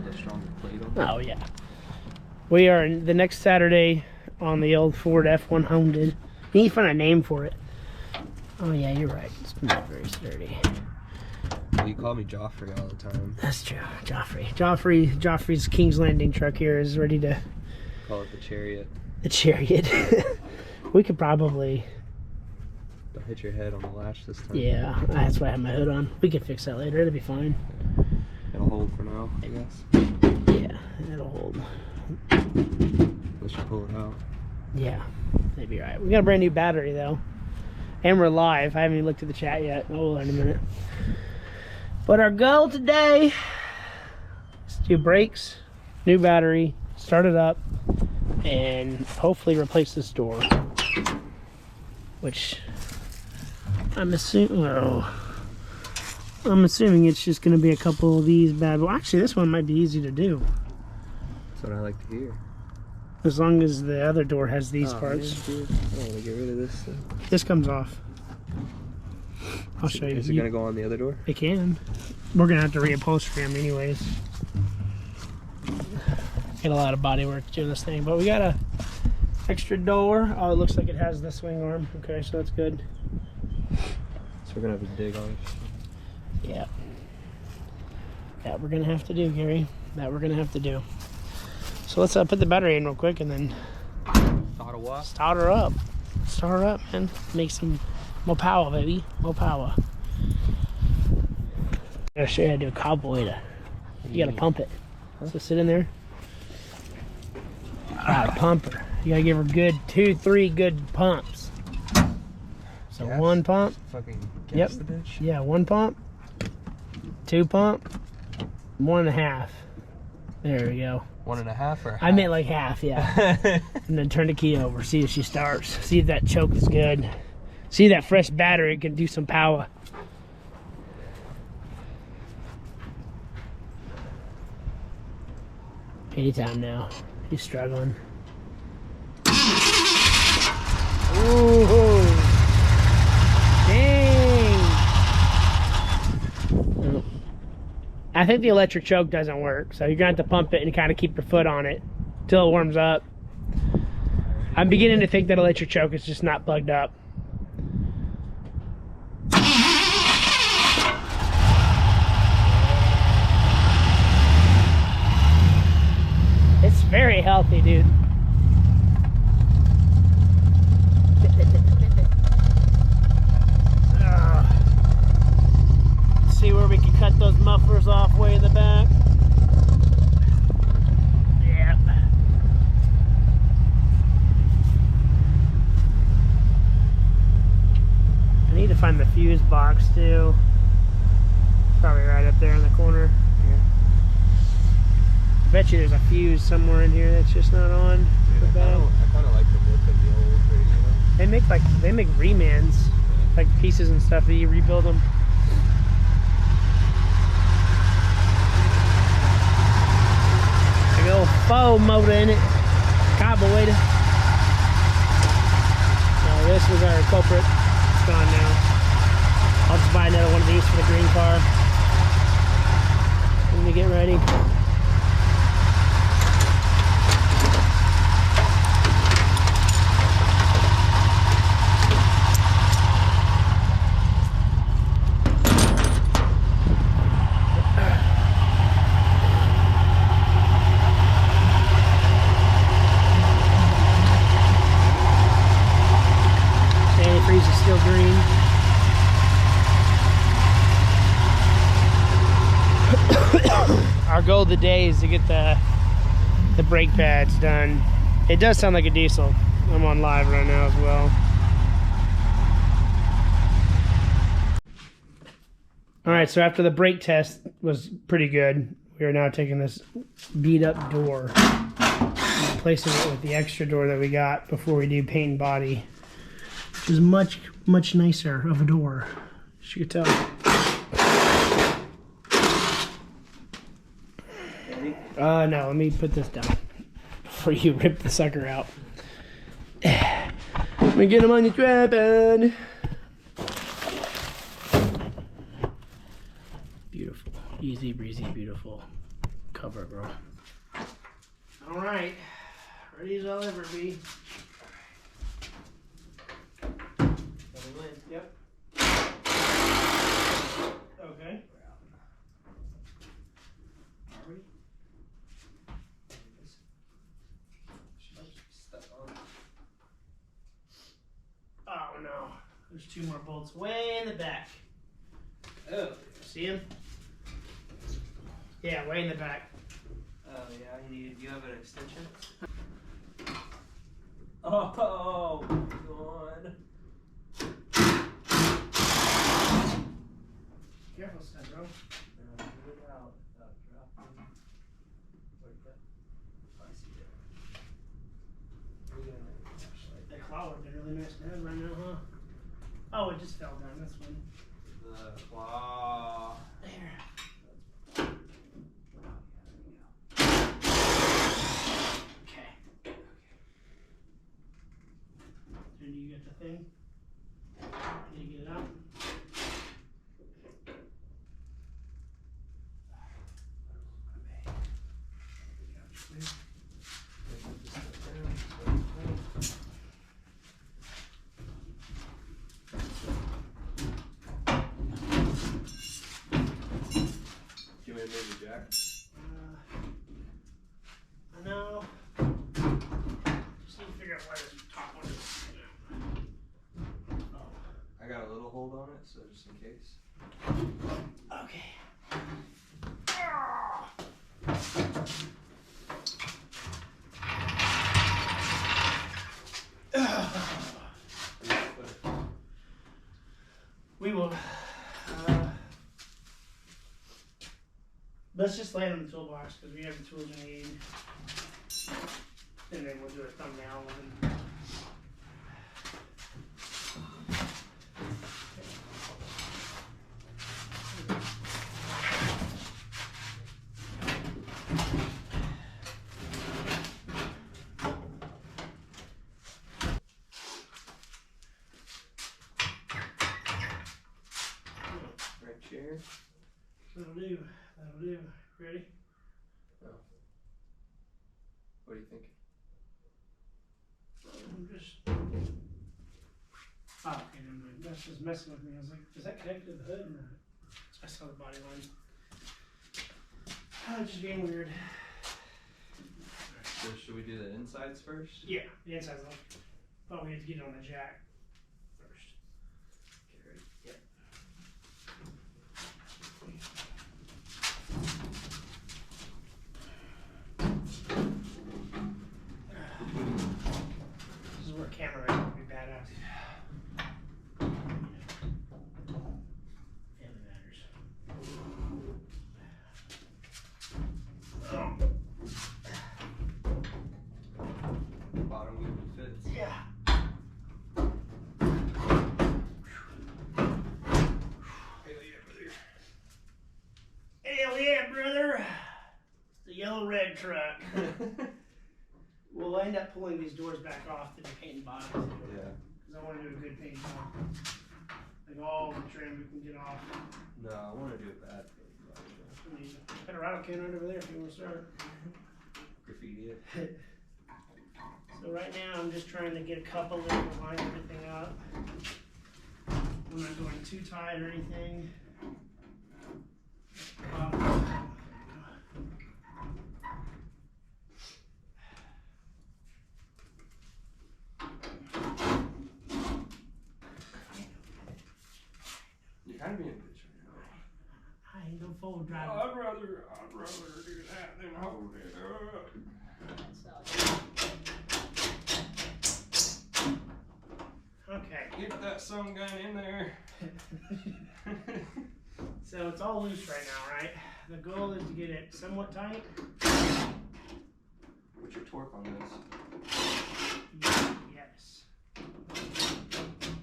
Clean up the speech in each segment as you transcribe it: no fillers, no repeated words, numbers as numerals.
build a stronger plate on it. Oh yeah. We are the next Saturday on the old Ford F100. You need to find a name for it. Oh yeah, you're right. It's not very sturdy. Well, you call me Joffrey all the time. That's true. Joffrey's King's Landing truck here is ready to... Call it the Chariot. The Chariot. We could probably... Don't hit your head on the latch this time. Yeah, that's why I have my hood on. We can fix that later. It'll be fine. It'll hold for now, I guess. Yeah, it'll hold. Unless you pull it out. Yeah, that'd be right. We got a brand new battery though. And we're live. I haven't even looked at the chat yet. We'll learn in a minute. But our goal today is to do brakes, new battery, start it up, and hopefully replace this door. Which I'm assuming it's just going to be a couple of these bad. Well, actually, this one might be easy to do. That's what I like to hear. As long as the other door has these parts. Man, dude. I don't want to get rid of this thing. This comes off. I'll show you. Is it going to go on the other door? It can. We're going to have to reupholster them anyways. Get a lot of body work doing this thing. But we got a extra door. Oh, it looks like it has the swing arm. Okay, so that's good. So we're going to have to dig on it. Yeah. That we're going to have to do, Gary. That we're going to have to do. So let's put the battery in real quick and then start her up. Start her up, man. Make some more power, baby. More power. I gotta show you how to do a carburetor. You gotta pump it. So sit in there. Pump her. You gotta give her good 2-3 good pumps. So Gas? one pump. Fucking gas the bitch? Yeah, 1 pump. 2 pump. 1.5. There we go. 1.5 or half? I meant like half, yeah. And then turn the key over. See if she starts. See if that choke is good. See that fresh battery can do some power. Anytime now. He's struggling. Ooh. Dang. Oh. I think the electric choke doesn't work, so you're gonna have to pump it and kind of keep your foot on it till it warms up. I'm beginning to think that electric choke is just not plugged up. It's very healthy, dude. See where we can cut those mufflers off way in the back. Yep. I need to find the fuse box too. Probably right up there in the corner. Yeah. I bet you there's a fuse somewhere in here that's just not on. Dude, I kind of like the look of the old radio. They make remans, like pieces and stuff that you rebuild them. Big old faux motor in it, carburetor. So this was our culprit. It's gone now. I'll just buy another one of these for the green car. Let me get ready. Antifreeze is still green. Our goal today is to get the brake pads done. It does sound like a diesel. I'm on live right now as well. Alright, so after the brake test was pretty good, we are now taking this beat up door and replacing it with the extra door that we got before we do paint and body, which is much nicer of a door, as you can tell. No, let me put this down before you rip the sucker out. Let me get him on your tripod. Beautiful, easy breezy, beautiful. cover it, bro. All right, ready as I'll ever be. Yep. Okay. Are we? Oh no, there's 2 more bolts way in the back. Oh, see him? Yeah, way in the back. Oh yeah, you have an extension? Oh, God. Careful, Stan, bro. Get it out without dropping. Where'd it go? Oh, I see it. That claw would have been really nice to have right now, huh? Oh, it just fell down. That's one. The claw. There. Okay. Then you get the thing. Can you get it out? Do you want to move the jack? I know. Just need to figure out where this top one is. Oh. I got a little hold on it, so just in case. Okay. We will. Let's just lay it on the toolbox because we have the tools we need. And then we'll do a thumbnail of it. Right chair. That'll do. That'll do. Ready? No. What are you thinking? I'm just. Oh, okay, never mind. That's just messing with me. I was like, is that connected to the hood? No. I saw the body line. Oh, just being weird. So should we do the insides first? Yeah, the inside's like. Oh, we have to get it on the jack first. Okay, ready? Yep. This is where camera would be badass. Family matters. Bottom wheel fits. Yeah. Hell yeah, brother. It's the yellow red truck. We'll end up pulling these doors back off to the paint bottoms. Yeah. Because I want to do a good paint job. Like all the trim we can get off. No, I want to do it bad. Got a rattle can right over there if you want to start. Graffiti it. So right now I'm just trying to get a couple of them to line everything up. I'm not going too tight or anything. You're kind of being a bitch right now. I ain't no forward driving. I'd rather do that than hold it up. Okay. Get that sun gun in there. So it's all loose right now, right? The goal is to get it somewhat tight. What's your torque on this? Yes.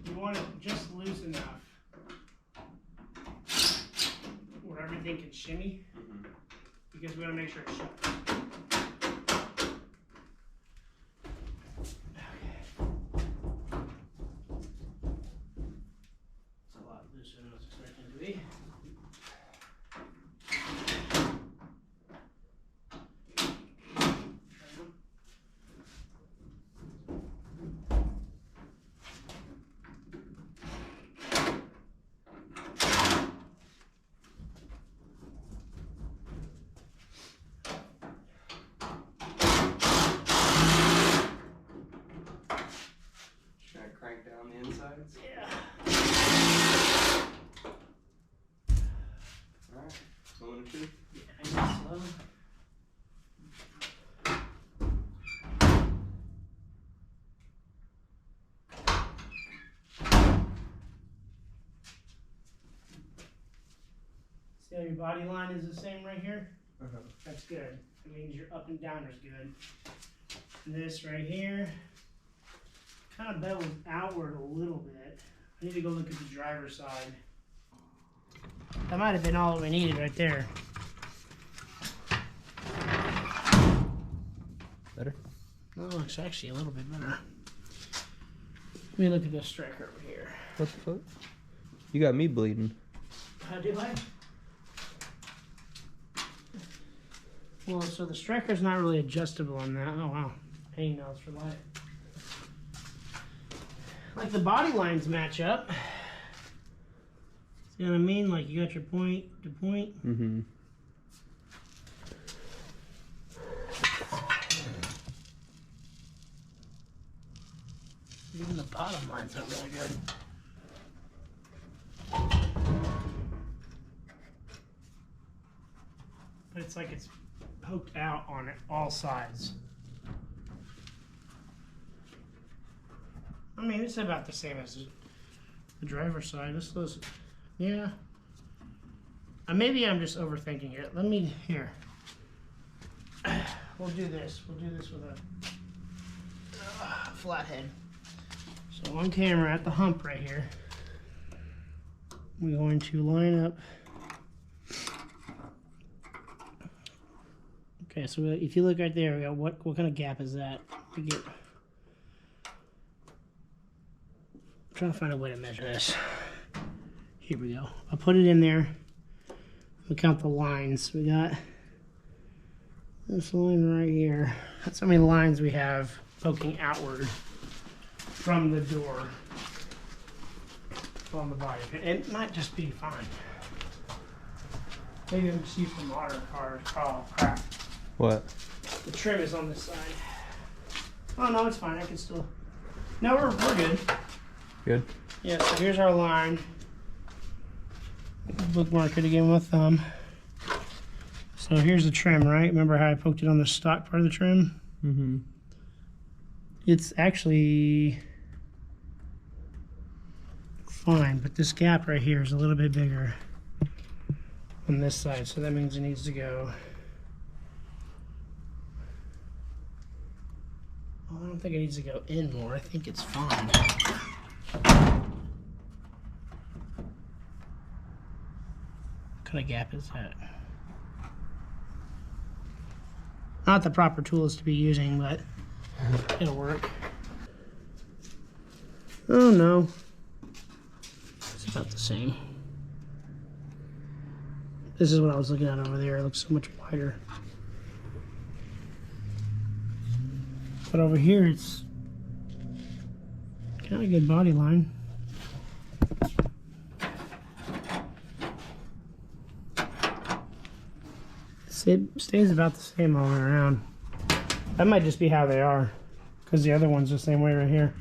You want it just loose enough where everything can shimmy, because we want to make sure it's shut. It's a lot looser than I was expecting it to be. body line is the same right here. Uh-huh. That's good. That means your up and down is good. This right here kind of bevels outward a little bit. I need to go look at the driver's side. That might have been all we needed right there. Better? No, it's actually a little bit better. Let me look at this striker over here. What the fuck? You got me bleeding. How do I? Well, so the striker's not really adjustable on that. Oh wow, hang nails for life. Like the body lines match up. See what I mean? Like you got your point to point. Mm-hmm. Even the bottom lines are really good. But it's like it's poked out on it, all sides. I mean, it's about the same as the driver's side. This was, yeah. Maybe I'm just overthinking it. Let me, here. We'll do this. We'll do this with a flathead. So on camera at the hump right here, we're going to line up. Okay, so if you look right there, we got what kind of gap is that? We get. I'm trying to find a way to measure this. Here we go. I'll put it in there. We'll count the lines. We got this line right here. That's how many lines we have poking outward from the door on the body. It might just be fine. Maybe I'm just using some water cars. Oh crap. What? The trim is on this side. Oh no, it's fine. I can still. No, we're good. Good? Yeah, so here's our line. Bookmark it again with my thumb. So here's the trim, right? Remember how I poked it on the stock part of the trim? Mm-hmm. It's actually fine, but this gap right here is a little bit bigger on this side, so that means it needs to go. Oh, I don't think it needs to go in more. I think it's fine. What kind of gap is that? Not the proper tools to be using, but it'll work. Oh no. It's about the same. This is what I was looking at over there. It looks so much wider. But over here, it's kind of good body line. It stays about the same all the way around. That might just be how they are, because the other one's the same way right here.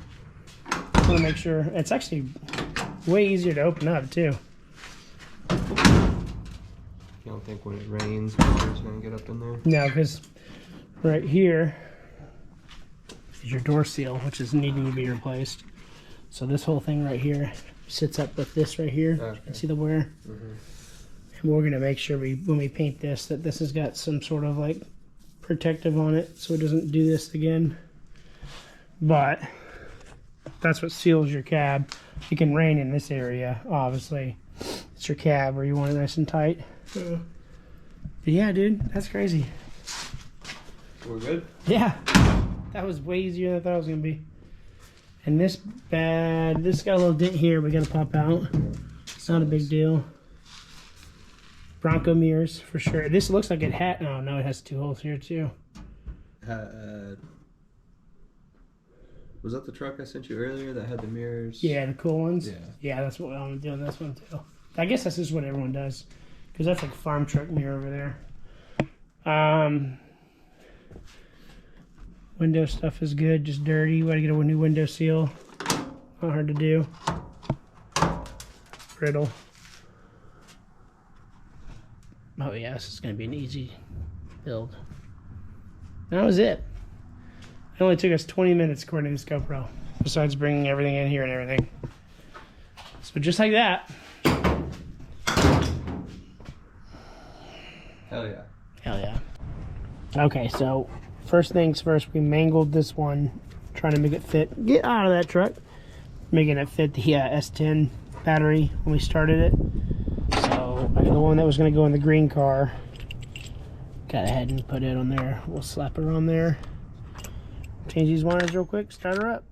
I want to make sure. It's actually way easier to open up too. You don't think when it rains, water's gonna get up in there? No, because right here is your door seal, which is needing to be replaced. So this whole thing right here sits up with this right here. Okay. You can see the wear. Mm-hmm. And we're gonna make sure when we paint this, that this has got some sort of like protective on it, so it doesn't do this again. But that's what seals your cab. It can rain in this area, obviously. It's your cab where you want it nice and tight. But yeah, dude, that's crazy. We're good? Yeah, that was way easier than I thought it was gonna be. And this got a little dent here we gotta pop out. It's not a big deal. Bronco mirrors for sure. This looks like it had. Oh no, it has 2 holes here too. Was that the truck I sent you earlier that had the mirrors? Yeah, the cool ones. Yeah. Yeah, that's what I'm doing. This one too. I guess that's just what everyone does, because that's like farm truck mirror over there. Window stuff is good, just dirty. You gotta get a new window seal. Not hard to do. Brittle. Oh yeah, this is gonna be an easy build. That was it. It only took us 20 minutes according to this GoPro, besides bringing everything in here and everything. So just like that. Okay, so first things first, we mangled this one, trying to make it fit. Get out of that truck. Making it fit the S10 battery when we started it. So the one that was going to go in the green car, got ahead and put it on there. We'll slap her on there. Change these wires real quick, start her up.